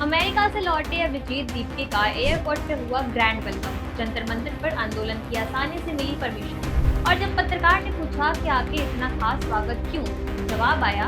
America से लौटे अभिजीत दीपके का एयरपोर्ट पे हुआ ग्रैंड वेलकम। जंतर मंतर पर आंदोलन की आसानी से मिली परमिशन। और जब पत्रकार ने पूछा कि आगे इतना खास स्वागत क्यों, जवाब आया,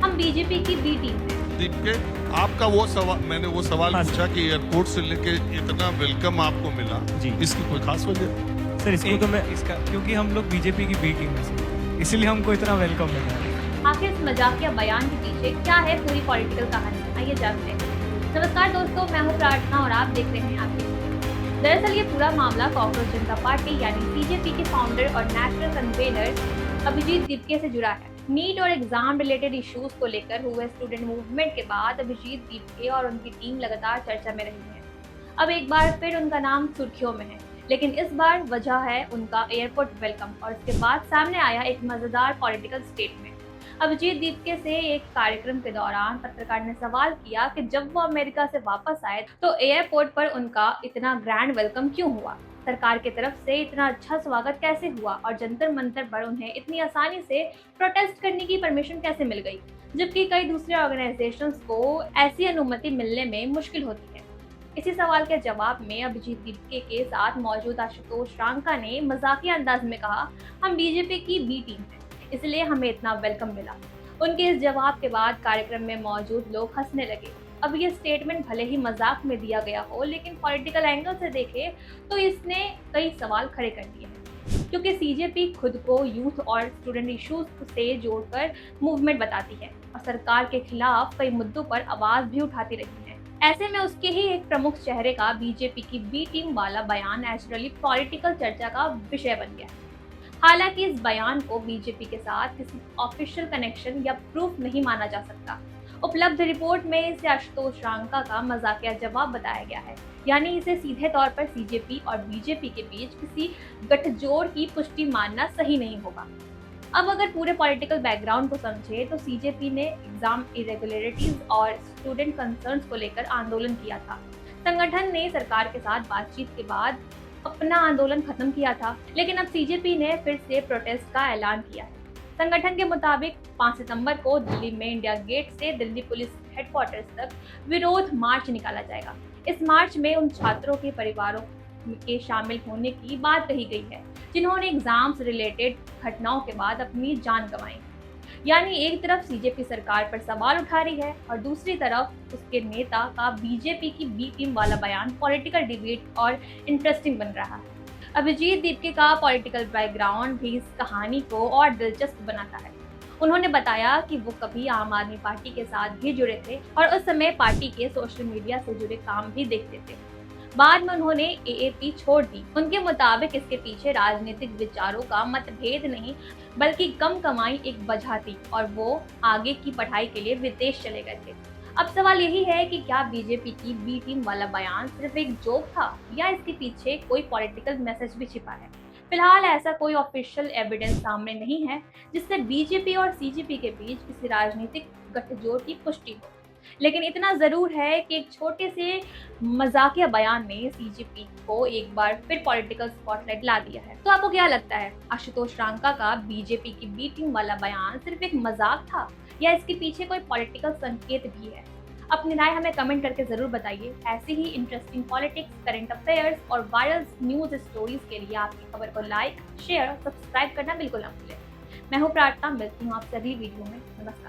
हम बीजेपी की बी टीम हैं। दीपके, आपका वो सवाल, मैंने वो सवाल पूछा कि एयरपोर्ट से लेके इतना वेलकम आपको मिला जी, इसकी कोई खास वजह? सर इसको तो मैं इसका क्योंकि हम लोग बीजेपी की बी टीम में से, इसलिए हमको इतना वेलकम मिला। आखिर इस मजाकिया बयान के पीछे क्या है पूरी पॉलिटिकल कहानी, आइए जानते हैं। नमस्कार दोस्तों, मैं हूं प्रार्थना और आप देख रहे हैं आपके। दरअसल ये पूरा मामला कांग्रेस जनता पार्टी यानी बीजेपी के फाउंडर और नेशनल कन्वेनर अभिजीत दीपके से जुड़ा है। नीट और एग्जाम रिलेटेड इश्यूज को लेकर हुए स्टूडेंट मूवमेंट के बाद अभिजीत दीपके और उनकी टीम लगातार चर्चा में रही है। अब एक बार फिर उनका नाम सुर्खियों में है, लेकिन इस बार वजह है उनका एयरपोर्ट वेलकम और इसके बाद सामने आया एक मजेदार पॉलिटिकल स्टेटमेंट। अभिजीत दीपके से एक कार्यक्रम के दौरान पत्रकार ने सवाल किया कि जब वो अमेरिका से वापस आए तो एयरपोर्ट पर उनका इतना ग्रैंड वेलकम क्यों हुआ, सरकार की तरफ से इतना अच्छा स्वागत कैसे हुआ और जंतर मंतर पर उन्हें इतनी आसानी से प्रोटेस्ट करने की परमिशन कैसे मिल गई, जबकि कई दूसरे ऑर्गेनाइजेशंस को ऐसी अनुमति मिलने में मुश्किल होती है। इसी सवाल के जवाब में अभिजीत दीपके के साथ मौजूद आशुतोष रांका ने मजाकिया अंदाज में कहा, हम बीजेपी की बी टीम हैं, इसलिए हमें इतना वेलकम मिला। उनके इस जवाब के बाद कार्यक्रम में मौजूद लोग हंसने लगे। अब ये स्टेटमेंट भले ही मजाक में दिया गया हो, लेकिन पॉलिटिकल एंगल से देखें तो इसने कई सवाल खड़े कर दिए हैं, क्योंकि सीजेपी खुद को यूथ और स्टूडेंट इश्यूज से जोड़कर मूवमेंट बताती है और सरकार के खिलाफ कई मुद्दों पर आवाज भी उठाती रही है। ऐसे में उसके ही एक प्रमुख चेहरे का बीजेपी की बी टीम वाला बयान नेचुरली पॉलिटिकल चर्चा का विषय बन गया। हालांकि इस बयान को बीजेपी के साथ किसी ऑफिशियल कनेक्शन या प्रूफ नहीं माना जा सकता। उपलब्ध रिपोर्ट में इसे आशुतोष रांका का मजाकिया जवाब बताया गया है, यानी इसे सीधे तौर पर सीजेपी और बीजेपी के बीच किसी गठजोड़ की पुष्टि मानना सही नहीं होगा। अब अगर पूरे पॉलिटिकल बैकग्राउंड को समझे तो सीजेपी ने एग्जाम इरेगुलरिटीज और स्टूडेंट कंसर्न्स को लेकर आंदोलन किया था। संगठन ने सरकार के साथ बातचीत के बाद अपना आंदोलन खत्म किया था, लेकिन अब सीजेपी ने फिर से प्रोटेस्ट का ऐलान किया है। संगठन के मुताबिक 5 सितंबर को दिल्ली में इंडिया गेट से दिल्ली पुलिस हेडक्वार्टर्स तक विरोध मार्च निकाला जाएगा। इस मार्च में उन छात्रों के परिवारों के शामिल होने की बात कही गई है जिन्होंने एग्जाम्स रिलेटेड घटनाओं के बाद अपनी जान गंवाई। यानी एक तरफ सीजेपी सरकार पर सवाल उठा रही है और दूसरी तरफ उसके नेता का बीजेपी की बी टीम वाला बयान पॉलिटिकल डिबेट और इंटरेस्टिंग बन रहा है। अभिजीत दीपके का पॉलिटिकल बैकग्राउंड भी इस कहानी को और दिलचस्प बनाता है। उन्होंने बताया कि वो कभी आम आदमी पार्टी के साथ भी जुड़े थे और उस समय पार्टी के सोशल मीडिया से जुड़े काम भी देखते थे। बाद में उन्होंने एएपी छोड़ दी। उनके मुताबिक इसके पीछे राजनीतिक विचारों का मतभेद नहीं बल्कि कम कमाई एक वजह थी और वो आगे की पढ़ाई के लिए विदेश चले गए थे। अब सवाल यही है कि क्या बीजेपी की बी टीम वाला बयान सिर्फ एक जोक था या इसके पीछे कोई पॉलिटिकल मैसेज भी छिपा है। फिलहाल ऐसा कोई ऑफिशियल एविडेंस सामने नहीं है जिससे बीजेपी और सीजेपी के बीच किसी राजनीतिक गठजोड़ की पुष्टि हो, लेकिन इतना जरूर है कि एक छोटे से मजाकिया बयान ने सीजेपी को एक बार फिर पॉलिटिकल स्पॉटलाइट ला दिया है। तो आपको क्या लगता है, आशुतोष रांका का बीजेपी की बी टीम वाला बयान सिर्फ एक मजाक था या इसके पीछे कोई पॉलिटिकल संकेत भी है? अपनी राय हमें कमेंट करके जरूर बताइए। ऐसे ही इंटरेस्टिंग पॉलिटिक्स, करंट अफेयर्स और वायरल न्यूज स्टोरीज के लिए आपकी खबर को लाइक, शेयर, सब्सक्राइब करना बिल्कुल ना भूलें। मैं हूँ प्रार्थना, मिलती हूँ आपसे अगली वीडियो में। नमस्कार।